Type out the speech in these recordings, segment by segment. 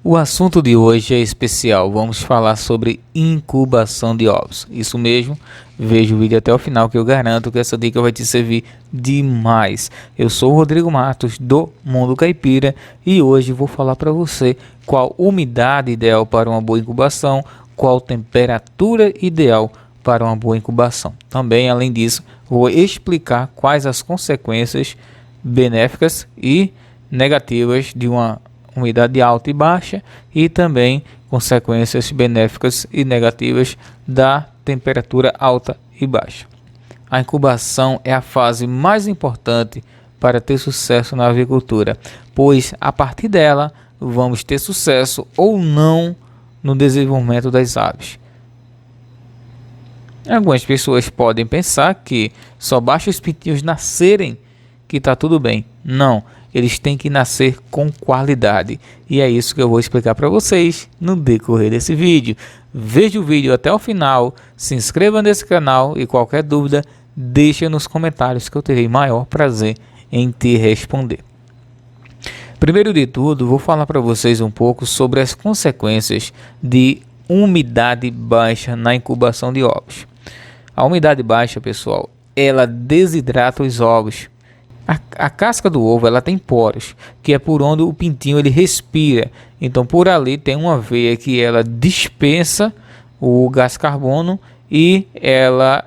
O assunto de hoje é especial. Vamos falar sobre incubação de ovos. Isso mesmo, veja o vídeo até o final que eu garanto que essa dica vai te servir demais. Eu sou o Rodrigo Matos do Mundo Caipira e hoje vou falar para você qual umidade ideal para uma boa incubação, qual temperatura ideal para uma boa incubação. Também, além disso, vou explicar quais as consequências benéficas e negativas de uma umidade alta e baixa e também consequências benéficas e negativas da temperatura alta e baixa. A incubação é a fase mais importante para ter sucesso na avicultura, pois a partir dela vamos ter sucesso ou não no desenvolvimento das aves. Algumas pessoas podem pensar que só basta os pintinhos nascerem que está tudo bem. Não, eles têm que nascer com qualidade. E é isso que eu vou explicar para vocês no decorrer desse vídeo. Veja o vídeo até o final, se inscreva nesse canal e qualquer dúvida, deixa nos comentários que eu terei maior prazer em te responder. Primeiro de tudo, vou falar para vocês um pouco sobre as consequências de umidade baixa na incubação de ovos. A umidade baixa, pessoal, ela desidrata os ovos. A casca do ovo ela tem poros, que é por onde o pintinho ele respira. Então por ali tem uma veia que ela dispensa o gás carbono e ela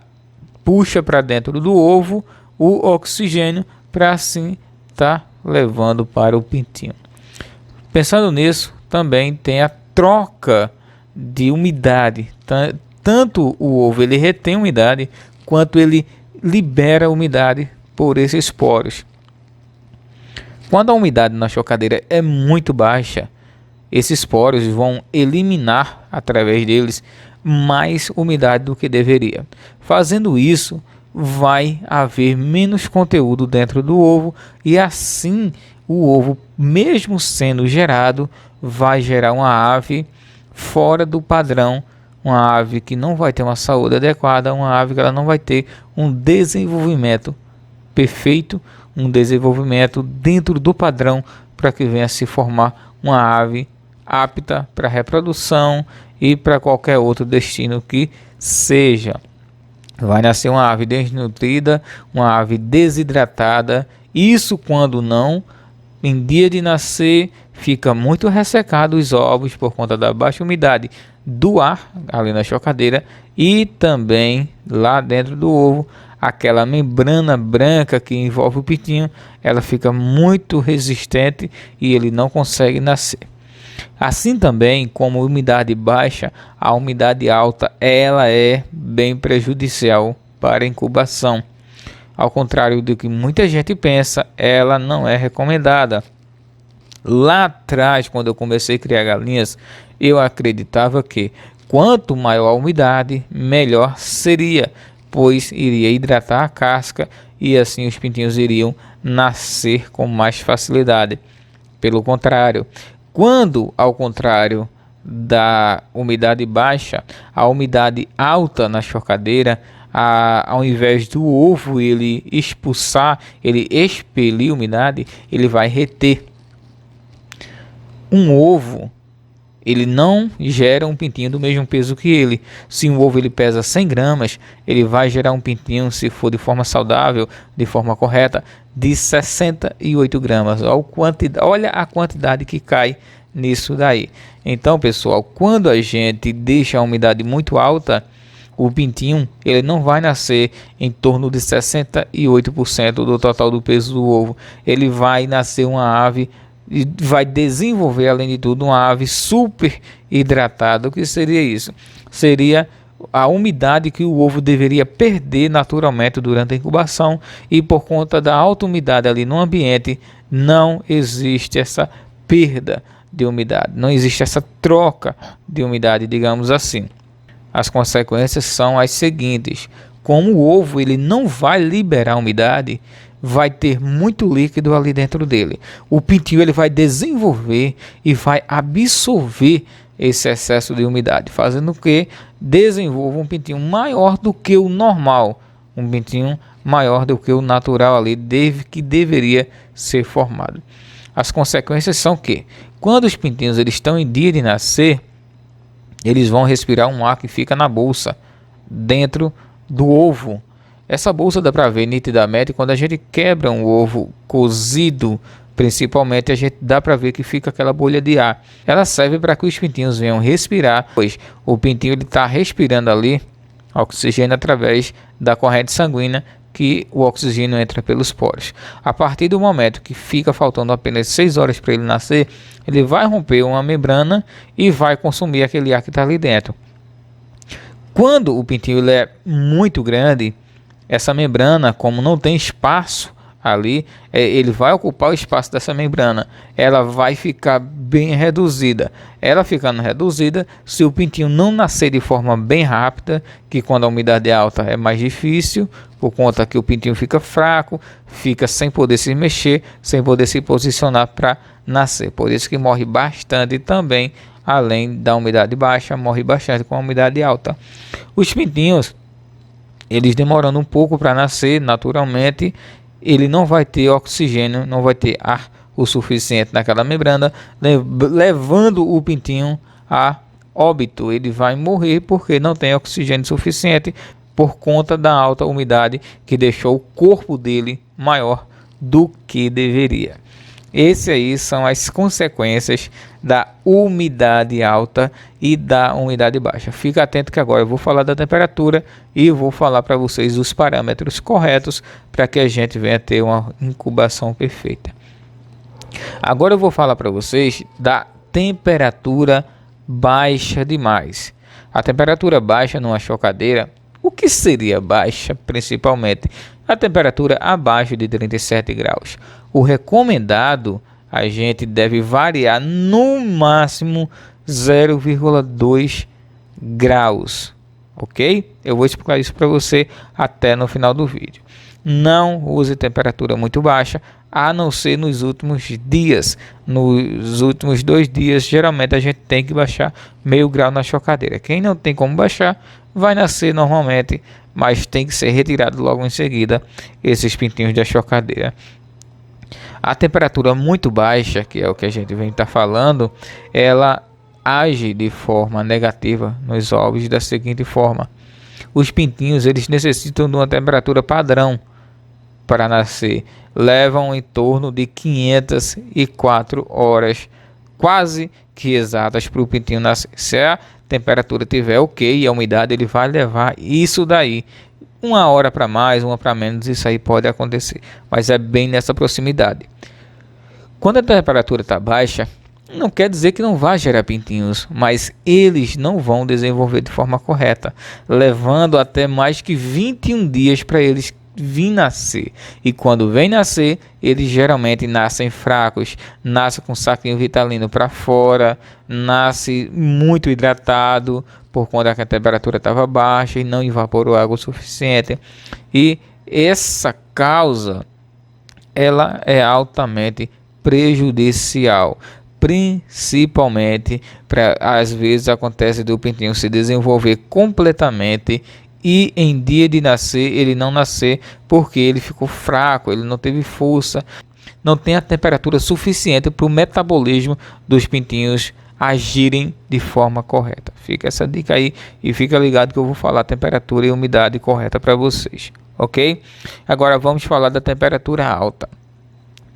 puxa para dentro do ovo o oxigênio para assim estar levando para o pintinho. Pensando nisso, também tem a troca de umidade. Tanto o ovo ele retém umidade quanto ele libera umidade por esses poros. Quando a umidade na chocadeira é muito baixa, esses poros vão eliminar através deles mais umidade do que deveria. Fazendo isso, vai haver menos conteúdo dentro do ovo e assim o ovo, mesmo sendo gerado, vai gerar uma ave fora do padrão, uma ave que não vai ter uma saúde adequada, uma ave que ela não vai ter um desenvolvimento perfeito, um desenvolvimento dentro do padrão para que venha se formar uma ave apta para reprodução e para qualquer outro destino que seja. Vai nascer uma ave desnutrida, uma ave desidratada. Isso quando não, em dia de nascer, fica muito ressecado os ovos por conta da baixa umidade do ar ali na chocadeira e também lá dentro do ovo. Aquela membrana branca que envolve o pintinho, ela fica muito resistente e ele não consegue nascer. Assim também como a umidade baixa, a umidade alta ela é bem prejudicial para a incubação. Ao contrário do que muita gente pensa, ela não é recomendada. Lá atrás, quando eu comecei a criar galinhas, eu acreditava que quanto maior a umidade, melhor seria, pois iria hidratar a casca e assim os pintinhos iriam nascer com mais facilidade. Pelo contrário, quando ao contrário da umidade baixa, a umidade alta na chocadeira, ao invés do ovo ele expulsar, ele expelir umidade, ele vai reter. Um ovo ele não gera um pintinho do mesmo peso que ele. Se um ovo ele pesa 100 gramas, ele vai gerar um pintinho, se for de forma saudável, de forma correta, de 68 gramas. Olha a quantidade que cai nisso daí. Então, pessoal, quando a gente deixa a umidade muito alta, o pintinho ele não vai nascer em torno de 68% do total do peso do ovo. Ele vai nascer uma ave e vai desenvolver, além de tudo, uma ave super hidratada. O que seria isso? Seria a umidade que o ovo deveria perder naturalmente durante a incubação, e por conta da alta umidade ali no ambiente, não existe essa perda de umidade, não existe essa troca de umidade, digamos assim. As consequências são as seguintes: como o ovo ele não vai liberar umidade, vai ter muito líquido ali dentro dele. O pintinho ele vai desenvolver e vai absorver esse excesso de umidade, fazendo que desenvolva um pintinho maior do que o normal, um pintinho maior do que o natural ali que deveria ser formado. As consequências são que Quando os pintinhos eles estão em dia de nascer, eles vão respirar um ar que fica na bolsa, dentro do ovo. Essa bolsa dá para ver nitidamente quando a gente quebra um ovo cozido, principalmente a gente dá para ver que fica aquela bolha de ar. Ela serve para que os pintinhos venham respirar, pois o pintinho está respirando ali oxigênio através da corrente sanguínea, que o oxigênio entra pelos poros. A partir do momento que fica faltando apenas 6 horas para ele nascer, ele vai romper uma membrana e vai consumir aquele ar que está ali dentro. Quando o pintinho ele é muito grande, essa membrana, como não tem espaço ali, ele vai ocupar o espaço dessa membrana. Ela vai ficar bem reduzida. Ela ficando reduzida, se o pintinho não nascer de forma bem rápida, que quando a umidade é alta é mais difícil, por conta que o pintinho fica fraco, fica sem poder se mexer, sem poder se posicionar para nascer. Por isso que morre bastante também, além da umidade baixa, morre bastante com a umidade alta. Os pintinhos, eles demorando um pouco para nascer, naturalmente, ele não vai ter oxigênio, não vai ter ar o suficiente naquela membrana, levando o pintinho a óbito. Ele vai morrer porque não tem oxigênio suficiente por conta da alta umidade que deixou o corpo dele maior do que deveria. Essas aí são as consequências da umidade alta e da umidade baixa. Fica atento que agora eu vou falar da temperatura e vou falar para vocês os parâmetros corretos para que a gente venha ter uma incubação perfeita. Agora eu vou falar para vocês da temperatura baixa demais. A temperatura baixa numa chocadeira, o que seria baixa principalmente? A temperatura abaixo de 37 graus. O recomendado, a gente deve variar no máximo 0,2 graus, ok? Eu vou explicar isso para você até no final do vídeo. Não use temperatura muito baixa, a não ser nos últimos dias. Nos últimos 2 dias, geralmente a gente tem que baixar meio grau na chocadeira. Quem não tem como baixar, vai nascer normalmente, mas tem que ser retirado logo em seguida esses pintinhos da chocadeira. A temperatura muito baixa, que é o que a gente vem estar falando, ela age de forma negativa nos ovos da seguinte forma: os pintinhos eles necessitam de uma temperatura padrão para nascer, levam em torno de 504 horas, quase que exatas, para o pintinho nascer. Se a temperatura tiver ok e a umidade, ele vai levar isso daí 1 hora para mais, 1 para menos, isso aí pode acontecer, mas é bem nessa proximidade. Quando a temperatura está baixa, não quer dizer que não vai gerar pintinhos, mas eles não vão desenvolver de forma correta, levando até mais que 21 dias para eles vir nascer. E quando vem nascer, eles geralmente nascem fracos, nascem com saquinho vitalino para fora, nasce muito hidratado por conta que a temperatura estava baixa e não evaporou água o suficiente. E essa causa, ela é altamente prejudicial, principalmente para, às vezes acontece do pintinho se desenvolver completamente e em dia de nascer ele não nascer porque ele ficou fraco, ele não teve força, não tem a temperatura suficiente para o metabolismo dos pintinhos agirem de forma correta. Fica essa dica aí e fica ligado que eu vou falar a temperatura e umidade correta para vocês, ok? Agora vamos falar da temperatura alta.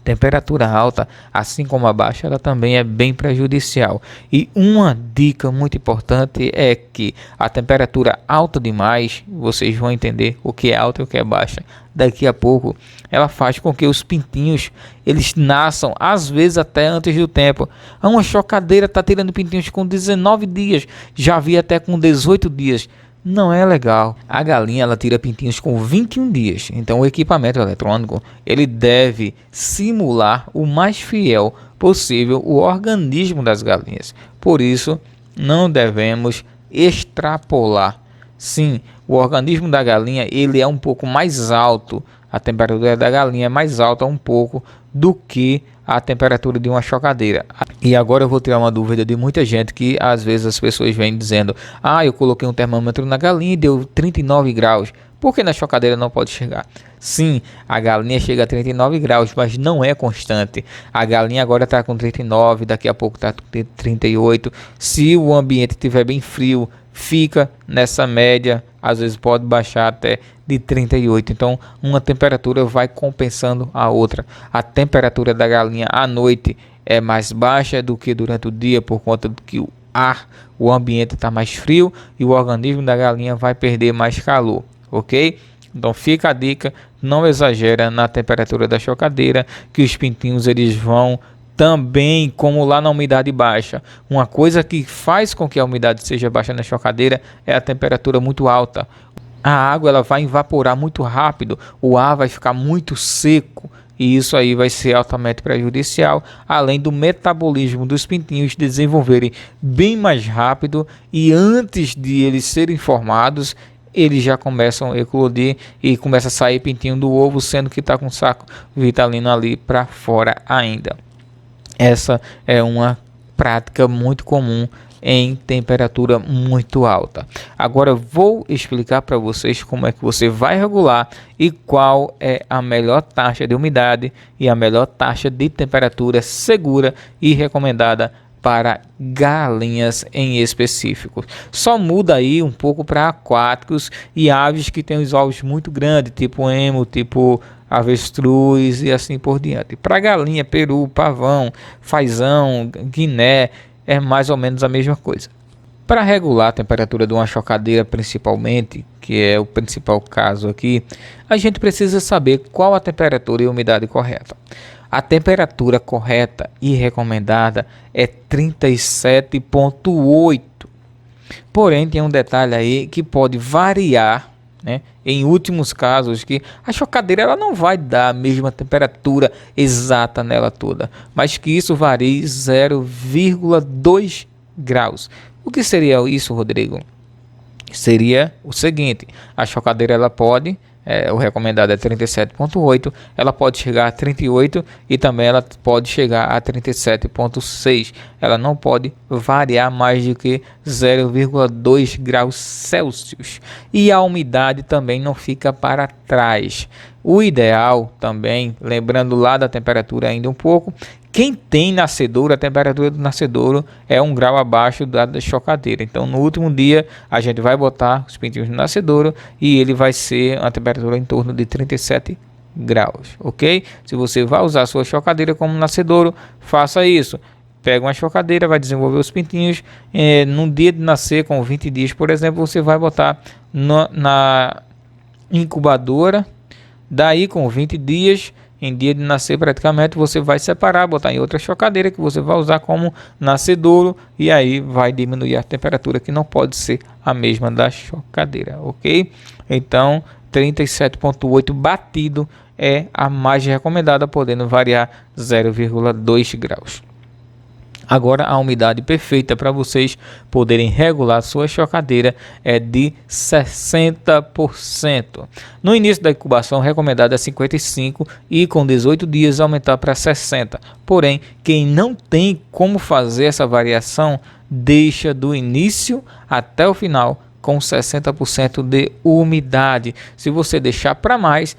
Temperatura alta, assim como a baixa, ela também é bem prejudicial. E uma dica muito importante é que a temperatura alta demais, vocês vão entender o que é alta e o que é baixa daqui a pouco, ela faz com que os pintinhos eles nasçam às vezes até antes do tempo. Uma chocadeira está tirando pintinhos com 19 dias, já vi até com 18 dias. Não é legal. A galinha ela tira pintinhos com 21 dias. Então o equipamento eletrônico ele deve simular o mais fiel possível o organismo das galinhas. Por isso não devemos extrapolar. Sim, o organismo da galinha ele é um pouco mais alto. A temperatura da galinha é mais alta um pouco do que a temperatura de uma chocadeira. E agora eu vou tirar uma dúvida de muita gente que às vezes as pessoas vêm dizendo: ah, eu coloquei um termômetro na galinha e deu 39 graus. Por que na chocadeira não pode chegar? Sim, a galinha chega a 39 graus, mas não é constante. A galinha agora está com 39, daqui a pouco está com 38. Se o ambiente estiver bem frio, fica nessa média, às vezes pode baixar até de 38. Então, uma temperatura vai compensando a outra. A temperatura da galinha à noite é mais baixa do que durante o dia, por conta do que o ambiente está mais frio e o organismo da galinha vai perder mais calor, ok? Então fica a dica, não exagera na temperatura da chocadeira, que os pintinhos eles vão também, como lá na umidade baixa. Uma coisa que faz com que a umidade seja baixa na chocadeira é a temperatura muito alta. A água ela vai evaporar muito rápido, o ar vai ficar muito seco. E isso aí vai ser altamente prejudicial, além do metabolismo dos pintinhos desenvolverem bem mais rápido, e antes de eles serem formados, eles já começam a eclodir e começa a sair pintinho do ovo, sendo que está com saco vitalino ali para fora ainda. Essa é uma prática muito comum em temperatura muito alta. Agora vou explicar para vocês como é que você vai regular e qual é a melhor taxa de umidade e a melhor taxa de temperatura segura e recomendada para galinhas em específico. Só muda aí um pouco para aquáticos e aves que têm os ovos muito grandes, tipo emo, tipo avestruz e assim por diante. Para galinha, peru, pavão, fazão, guiné, é mais ou menos a mesma coisa. Para regular a temperatura de uma chocadeira principalmente, que é o principal caso aqui, a gente precisa saber qual a temperatura e a umidade correta. A temperatura correta e recomendada é 37,8. Porém, tem um detalhe aí que pode variar, né? Em últimos casos, que a chocadeira ela não vai dar a mesma temperatura exata nela toda, mas que isso varie 0,2 graus. O que seria isso, Rodrigo? Seria o seguinte: a chocadeira ela pode, o recomendado é 37,8, ela pode chegar a 38 e também ela pode chegar a 37,6. Ela não pode variar mais do que 0,2 graus Celsius. E a umidade também não fica para trás. O ideal também, lembrando lá da temperatura ainda um pouco, quem tem nascedouro, a temperatura do nascedouro é 1 grau abaixo da chocadeira. Então no último dia a gente vai botar os pintinhos no nascedouro e ele vai ser a temperatura em torno de 37 graus, ok? Se você vai usar a sua chocadeira como nascedouro, faça isso. Pega uma chocadeira, vai desenvolver os pintinhos. No dia de nascer, com 20 dias, por exemplo, você vai botar na incubadora. Daí, com 20 dias, em dia de nascer praticamente, você vai separar, botar em outra chocadeira que você vai usar como nascedouro. E aí vai diminuir a temperatura, que não pode ser a mesma da chocadeira, ok? Então, 37,8 batido é a mais recomendada, podendo variar 0,2 graus. Agora a umidade perfeita para vocês poderem regular sua chocadeira é de 60%. No início da incubação, recomendado é 55% e com 18 dias aumentar para 60%. Porém, quem não tem como fazer essa variação, deixa do início até o final com 60% de umidade. Se você deixar para mais,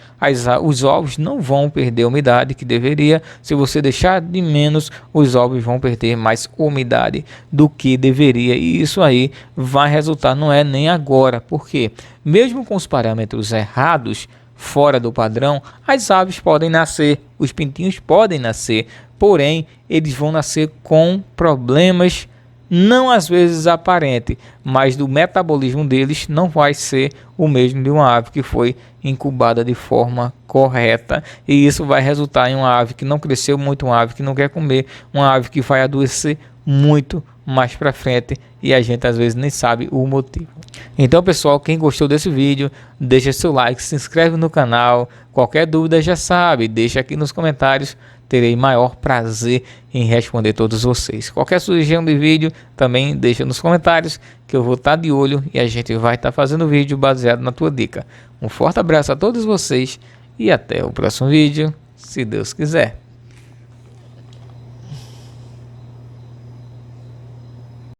os ovos não vão perder a umidade que deveria. Se você deixar de menos, os ovos vão perder mais umidade do que deveria. E isso aí vai resultar, não é nem agora, porque mesmo com os parâmetros errados, fora do padrão, as aves podem nascer, os pintinhos podem nascer, porém eles vão nascer com problemas, não às vezes aparente, mas do metabolismo deles não vai ser o mesmo de uma ave que foi incubada de forma correta, e isso vai resultar em uma ave que não cresceu muito, uma ave que não quer comer, uma ave que vai adoecer muito mais para frente, e a gente às vezes nem sabe o motivo. Então pessoal, quem gostou desse vídeo, deixa seu like, se inscreve no canal, qualquer dúvida já sabe, deixa aqui nos comentários, terei maior prazer em responder todos vocês. Qualquer sugestão de vídeo também deixa nos comentários, que eu vou estar de olho e a gente vai estar fazendo vídeo baseado na tua dica. Um forte abraço a todos vocês e até o próximo vídeo, se Deus quiser.